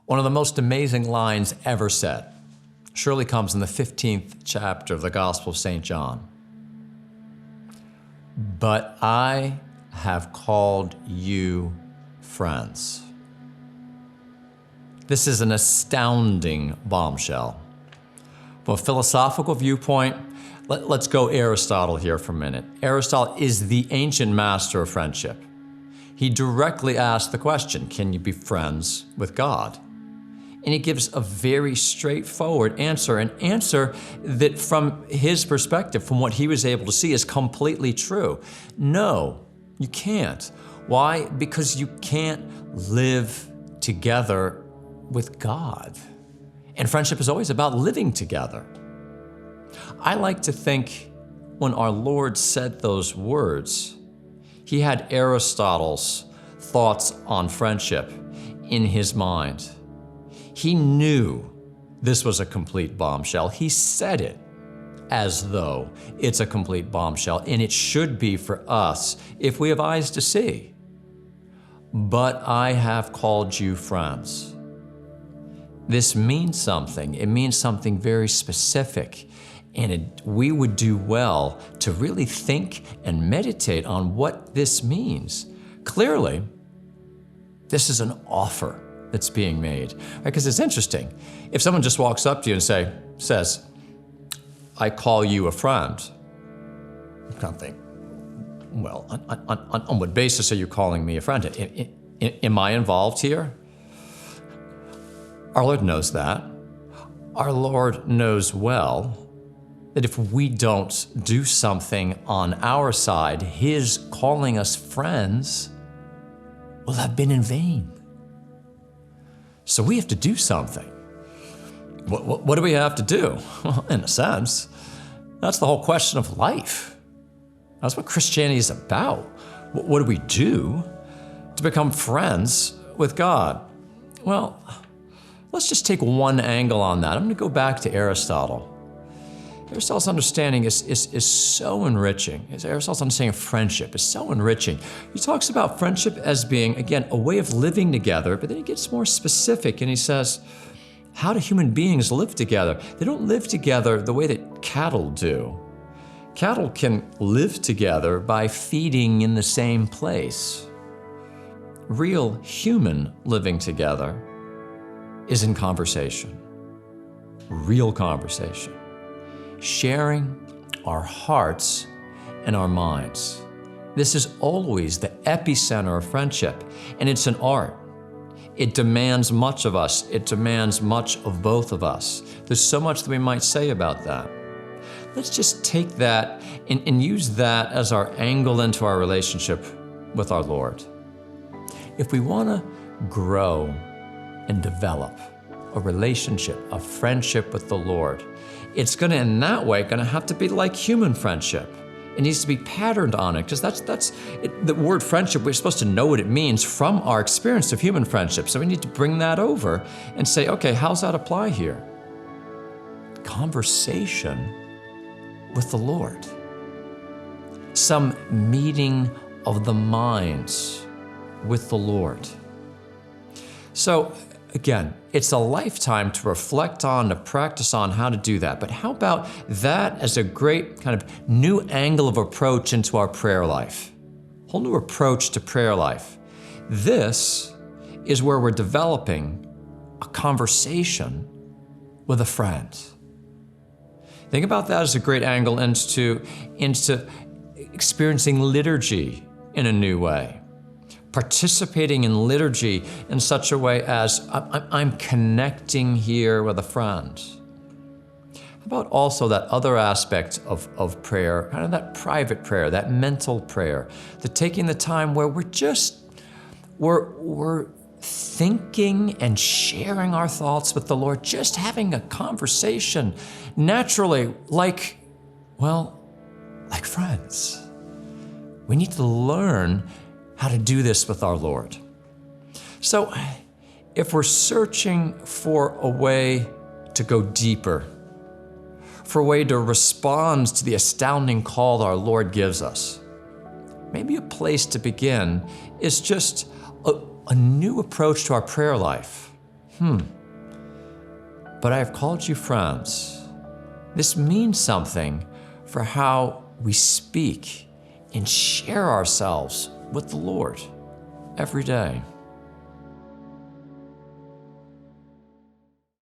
One of the most amazing lines ever said surely comes in the 15th chapter of the Gospel of St. John. But I have called you friends. This is an astounding bombshell. From a philosophical viewpoint, let's go Aristotle here for a minute. Aristotle is the ancient master of friendship. He directly asked the question, can you be friends with God? And he gives a very straightforward answer, an answer that from his perspective, from what he was able to see, is completely true. No, you can't. Why? Because you can't live together with God. And friendship is always about living together. I like to think when our Lord said those words, he had Aristotle's thoughts on friendship in his mind. He knew this was a complete bombshell. He said it as though it's a complete bombshell, and it should be for us if we have eyes to see. But I have called you friends. This means something. It means something very specific, and we would do well to really think and meditate on what this means. Clearly, this is an offer that's being made. Because it's interesting. If someone just walks up to you and says, I call you a friend, you kind of think, well, on what basis are you calling me a friend? Am I involved here? Our Lord knows that. Our Lord knows well that if we don't do something on our side, his calling us friends will have been in vain. So we have to do something. What do we have to do? Well, in a sense, that's the whole question of life. That's what Christianity is about. What do we do to become friends with God? Well, let's just take one angle on that. I'm going to go back to Aristotle. Aristotle's understanding is so enriching. Aristotle's understanding of friendship is so enriching. He talks about friendship as being, again, a way of living together, but then he gets more specific and he says, how do human beings live together? They don't live together the way that cattle do. Cattle can live together by feeding in the same place. Real human living together is in conversation. Real conversation. Sharing our hearts and our minds. This is always the epicenter of friendship, and it's an art. It demands much of us. It demands much of both of us. There's so much that we might say about that. Let's just take that and use that as our angle into our relationship with our Lord. If we want to grow and develop a relationship, a friendship with the Lord, it's going to, in that way, going to have to be like human friendship. It needs to be patterned on it, because that's it, the word friendship, we're supposed to know what it means from our experience of human friendship. So we need to bring that over and say, okay, how's that apply here? Conversation with the Lord. Some meeting of the minds with the Lord. So again, it's a lifetime to reflect on, to practice on how to do that. But how about that as a great kind of new angle of approach into our prayer life? Whole new approach to prayer life. This is where we're developing a conversation with a friend. Think about that as a great angle into experiencing liturgy in a new way. Participating in liturgy in such a way as I'm connecting here with a friend. How about also that other aspect of prayer, kind of that private prayer, that mental prayer, the taking the time where we're thinking and sharing our thoughts with the Lord, just having a conversation naturally like friends. We need to learn how to do this with our Lord. So if we're searching for a way to go deeper, for a way to respond to the astounding call our Lord gives us, maybe a place to begin is just a new approach to our prayer life. But I have called you friends. This means something for how we speak and share ourselves with the Lord every day.